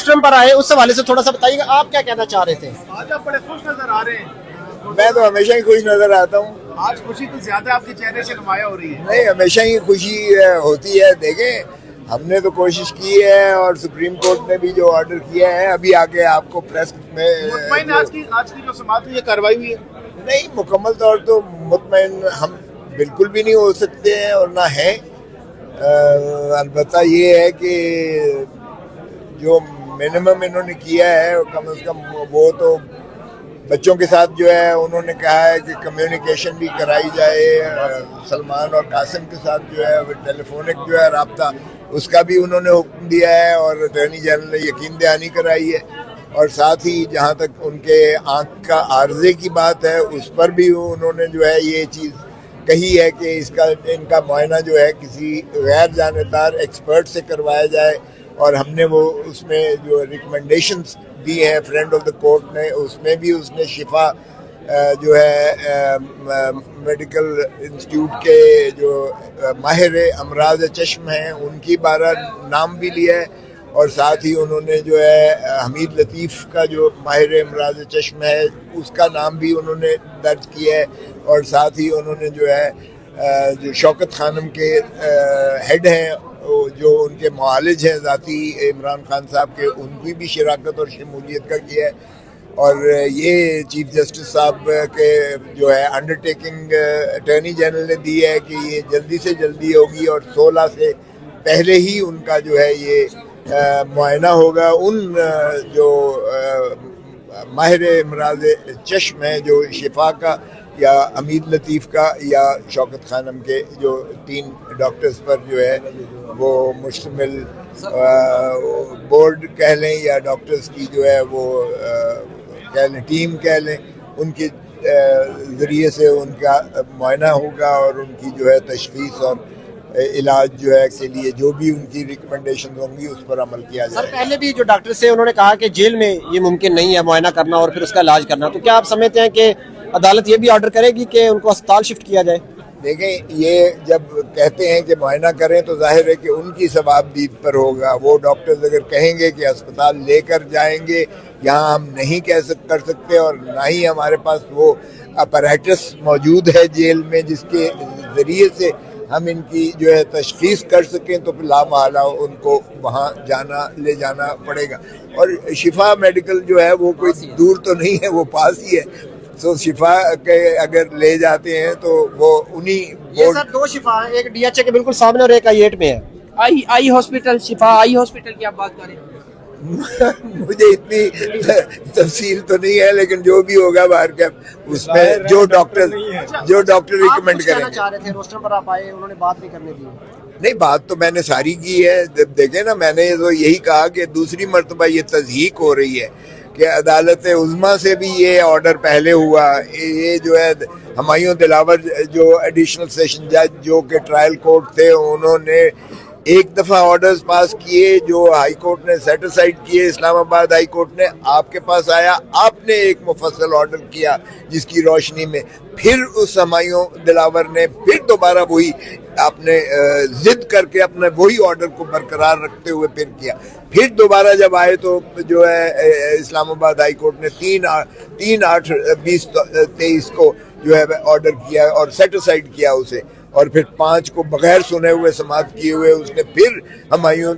Rostrum پر آئے اس حوالے سے تھوڑا سا بتائیے گا, آپ کیا کہنا چاہ رہے تھے؟ آج آپ بڑے خوش نظر آ رہے ہیں. میں تو ہمیشہ ہی خوش نظر آتا ہوں. آج خوشی تو زیادہ آپ کے چہرے سے نمایاں ہو رہی ہے. نہیں, ہمیشہ ہی خوشی ہوتی ہے. دیکھیں ہم نے تو کوشش کی ہے اور سپریم کورٹ نے بھی جو آرڈر کیا ہے, ابھی آگے آپ کو پریس میں مطمئن آج کی جو سماعت ہوئی ہے, کارروائی ہوئی ہے؟ نہیں, مکمل طور تو مطمئن ہم بالکل بھی نہیں ہو سکتے ہیں اور نہ ہیں. البتہ یہ ہے کہ جو منیمم انہوں نے کیا ہے کم از کم وہ تو بچوں کے ساتھ جو ہے انہوں نے کہا ہے کہ کمیونیکیشن بھی کرائی جائے. سلمان اور قاسم کے ساتھ جو ہے ٹیلی فونک جو ہے رابطہ, اس کا بھی انہوں نے حکم دیا ہے اور اٹارنی جنرل نے یقین دہانی کرائی ہے. اور ساتھ ہی جہاں تک ان کے آنکھ کا عارضے کی بات ہے اس پر بھی انہوں نے جو ہے یہ چیز کہی ہے کہ ان کا معائنہ جو ہے کسی غیر جانبدار ایکسپرٹ سے کروایا جائے. اور ہم نے وہ اس میں جو ریکمنڈیشنز دی ہیں فرینڈ آف دا کورٹ نے, اس میں بھی اس نے شفا جو ہے میڈیکل انسٹیٹیوٹ کے جو ماہر امراض چشم ہیں ان کی بارہ نام بھی لیا ہے. اور ساتھ ہی انہوں نے جو ہے حمید لطیف کا جو ماہر امراض چشم ہے اس کا نام بھی انہوں نے درج کیا ہے. اور ساتھ ہی انہوں نے جو ہے جو شوکت خانم کے ہیڈ ہیں جو ان کے معالج ہیں ذاتی عمران خان صاحب کے, ان کی بھی شراکت اور شمولیت کا کیا ہے. اور یہ چیف جسٹس صاحب کے جو ہے انڈرٹیکنگ اٹارنی جنرل نے دی ہے کہ یہ جلدی سے جلدی ہوگی اور 16 سے پہلے ہی ان کا جو ہے یہ معائنہ ہوگا. ان جو ماہر امراض چشم ہیں جو شفا کا یا حمید لطیف کا یا شوکت خانم کے جو 3 ڈاکٹرز پر جو ہے وہ مشتمل بورڈ کہہ لیں یا ڈاکٹرز کی جو ہے وہ کہہ لیں ٹیم کہہ لیں, ان کے ذریعے سے ان کا معائنہ ہوگا اور ان کی جو ہے تشخیص اور علاج جو ہے کے لیے جو بھی ان کی ریکمنڈیشن ہوں گی اس پر عمل کیا جائے. سر پہلے بھی جو ڈاکٹر سے انہوں نے کہا کہ جیل میں یہ ممکن نہیں ہے معائنہ کرنا اور پھر اس کا علاج کرنا, تو کیا آپ سمجھتے ہیں کہ عدالت یہ بھی آرڈر کرے گی کہ ان کو اسپتال شفٹ کیا جائے؟ دیکھیں, یہ جب کہتے ہیں کہ معائنہ کریں تو ظاہر ہے کہ ان کی ثواب دید پر ہوگا. وہ ڈاکٹرز اگر کہیں گے کہ اسپتال لے کر جائیں گے, یہاں ہم نہیں کر سکتے اور نہ ہی ہمارے پاس وہ اپریٹس موجود ہے جیل میں جس کے ذریعے سے ہم ان کی جو ہے تشخیص کر سکیں, تو پھر لامحالہ ان کو وہاں لے جانا پڑے گا. اور شفا میڈیکل جو ہے وہ کوئی دور تو نہیں ہے, وہ پاس ہی ہے. سو شفا کے اگر لے جاتے ہیں تو وہ انہی یہ سر 2 شفا ہیں, ایک ڈی ایچ اے کے بالکل سامنے اور ایک I-8 میں ہے. آئی ہاسپٹل, شفا آئی ہاسپٹل کی آپ بات کریں. مجھے اتنی تفصیل تو نہیں ہے, لیکن جو بھی ہوگا باہر کا اس میں جو ڈاکٹر ریکمینڈ کریں گے. چاہ رہے تھے روسٹر پر آپ آئے, انہوں نے بات نہیں کرنے دی. نہیں, بات تو میں نے ساری کی ہے. دیکھیں نا, میں نے تو یہی کہا کہ دوسری مرتبہ یہ تضحیق ہو رہی ہے کہ عدالت عظمیٰ سے بھی یہ آرڈر پہلے ہوا. یہ جو ہے ہمایوں دلاور جو ایڈیشنل سیشن جج جو کہ ٹرائل کورٹ تھے, انہوں نے ایک دفعہ آرڈرز پاس کیے جو ہائی کورٹ نے سیٹ اسائڈ کیے. اسلام آباد ہائی کورٹ نے آپ کے پاس آیا, آپ نے ایک مفصل آرڈر کیا جس کی روشنی میں پھر اس ہمایوں دلاور نے پھر دوبارہ وہی اپنے ضد کر کے اپنے وہی آرڈر کو برقرار رکھتے ہوئے پھر کیا. پھر دوبارہ جب آئے تو جو ہے اسلام آباد ہائی کورٹ نے 3/8/2023 کو جو ہے آرڈر کیا اور سیٹ اسائڈ کیا اسے, اور پھر 5 کو بغیر سنے ہوئے سماعت کیے ہوئے اس نے پھر ہمایوں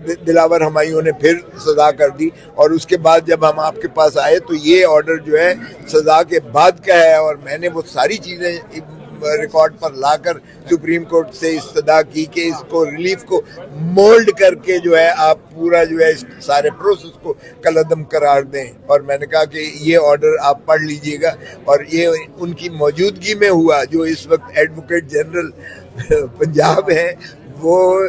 نے پھر سزا کر دی. اور اس کے بعد جب ہم آپ کے پاس آئے تو یہ آرڈر جو ہے سزا کے بعد کا ہے, اور میں نے وہ ساری چیزیں ریکارڈ پر لا کر سپریم کورٹ سے استدعا کی کہ اس کو ریلیف کو مولڈ کر کے جو ہے آپ پورا جو ہے اس سارے پروسیس کو کالعدم قرار دیں. اور میں نے کہا کہ یہ آرڈر آپ پڑھ لیجئے گا, اور یہ ان کی موجودگی میں ہوا. جو اس وقت ایڈوکیٹ جنرل پنجاب ہیں وہ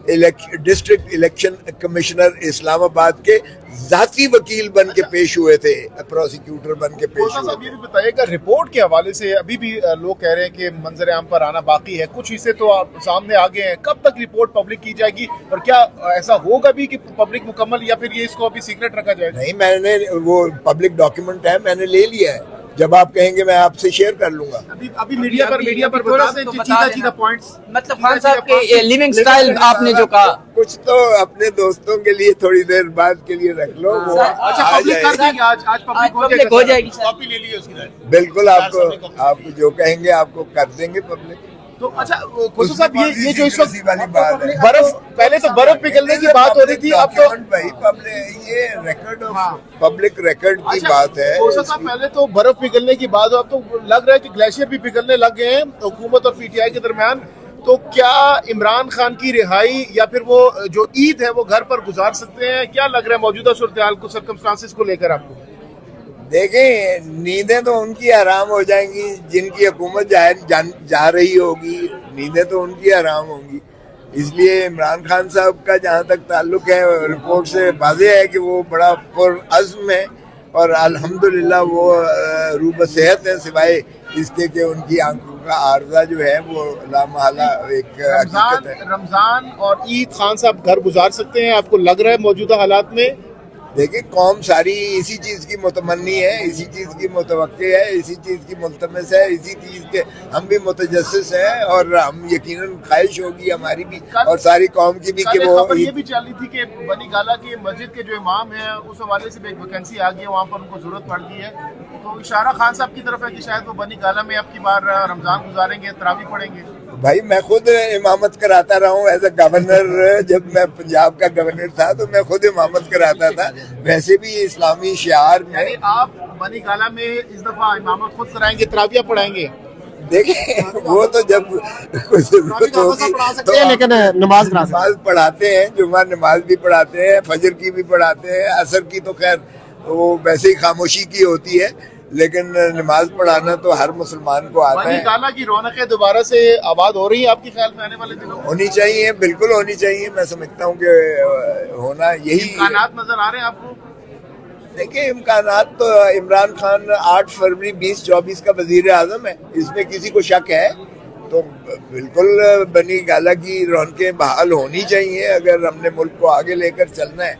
ڈسٹرکٹ الیکشن کمشنر اسلام آباد کے ذاتی وکیل بن کے پیش ہوئے تھے, پروسیکیوٹر بن کے پیش ہوئے تھے. یہ بھی بتائیے گا رپورٹ کے حوالے سے ابھی بھی لوگ کہہ رہے ہیں کہ منظر عام پر آنا باقی ہے, کچھ حصے تو سامنے آ گئے ہیں. کب تک رپورٹ پبلک کی جائے گی, اور کیا ایسا ہوگا بھی کہ پبلک مکمل, یا پھر یہ اس کو ابھی سیکرٹ رکھا جائے گا؟ نہیں, میں نے وہ پبلک ڈاکیومنٹ ہے, میں نے لے لیا ہے. جب آپ کہیں گے میں آپ سے شیئر کر لوں گا. ابھی میڈیا پر بتا دیں چیدہ پوائنٹس. مطلب خان صاحب کے لیونگ سٹائل آپ نے جو کہا, کچھ تو اپنے دوستوں کے لیے تھوڑی دیر بعد کے لیے رکھ لو, وہ اچھا آ پبلک کر جائے. دیں گے, آج پبلک ہو جائے گی سر. کاپی لے لیے اس کی. بالکل آپ جو کہیں گے آپ کو کر دیں گے پبلک. تو اچھا خسرو صاحب یہ جو اس وقت والی بات ہے, برف, پہلے تو برف پگھلنے کی بات ہو رہی تھی, اب تو بھائی یہ ریکارڈ پبلک ریکارڈ کی بات ہے. خسرو صاحب پہلے تو برف پگھلنے کی بات ہو, اب تو لگ رہا ہے کہ گلیشیئر بھی پگھلنے لگ گئے ہیں حکومت اور پی ٹی آئی کے درمیان. تو کیا عمران خان کی رہائی یا پھر وہ جو عید ہے وہ گھر پر گزار سکتے ہیں؟ کیا لگ رہا ہے موجودہ صورتحال کو, سرکمسٹانسز کو لے کر آپ کو؟ دیکھیں, نیندیں تو ان کی حرام ہو جائیں گی جن کی حکومت جا رہی ہوگی, نیندیں تو ان کی حرام ہوں گی. اس لیے عمران خان صاحب کا جہاں تک تعلق ہے, رپورٹ سے واضح ہے کہ وہ بڑا پرعزم ہے اور الحمدللہ وہ روح صحت ہے, سوائے اس کے کہ ان کی آنکھوں کا عارضہ جو ہے وہ لامحالہ ایک حقیقت ہے. رمضان اور عید خان صاحب گھر گزار سکتے ہیں آپ کو لگ رہا ہے موجودہ حالات میں؟ دیکھیں, قوم ساری اسی چیز کی متمنی ہے, اسی چیز کی متوقع ہے, اسی چیز کی ملتمس ہے, اسی چیز کے ہم بھی متجسس ہیں, اور ہم یقیناً خواہش ہوگی ہماری بھی اور ساری قوم کی بھی کہ وہ. خبر یہ بھی چل رہی تھی کہ بنی گالا کی مسجد کے جو امام ہیں اس حوالے سے بھی ایک ویکینسی آ گئی ہے, وہاں پر ان کو ضرورت پڑ گئی ہے, تو اشارہ خان صاحب کی طرف ہے کہ شاید وہ بنی گالا میں اب کی بار رمضان گزاریں گے, تراویح پڑھیں گے. بھائی میں خود امامت کراتا رہا ہوں ایز اے گورنر, جب میں پنجاب کا گورنر تھا تو میں خود امامت کراتا تھا. ویسے بھی اسلامی شعار میں, یعنی آپ بنی گالا میں اس دفعہ امامت خود کرائیں گے, تراویح پڑھائیں گے؟ دیکھیں وہ تو جب ضرورت ہوگی تو لیکن نماز پڑھاتے ہیں, جمعہ نماز بھی پڑھاتے ہیں, فجر کی بھی پڑھاتے ہیں, عصر کی تو خیر وہ ویسے ہی خاموشی کی ہوتی ہے, لیکن نماز پڑھانا تو ہر مسلمان کو آتا ہے. بنی گالا کی رونقیں دوبارہ سے آباد ہو رہی ہیں آپ کے خیال میں آنے والے دنوں؟ ہونی چاہیے, بالکل ہونی چاہیے. میں سمجھتا ہوں کہ ہونا یہی امکانات نظر آ رہے ہیں آپ کو؟ دیکھیں, امکانات تو عمران خان 8 فروری 2024 کا وزیر اعظم ہے, اس میں کسی کو شک ہے؟ تو بالکل بنی گالا کی رونقیں بحال ہونی چاہیے اگر ہم نے ملک کو آگے لے کر چلنا ہے.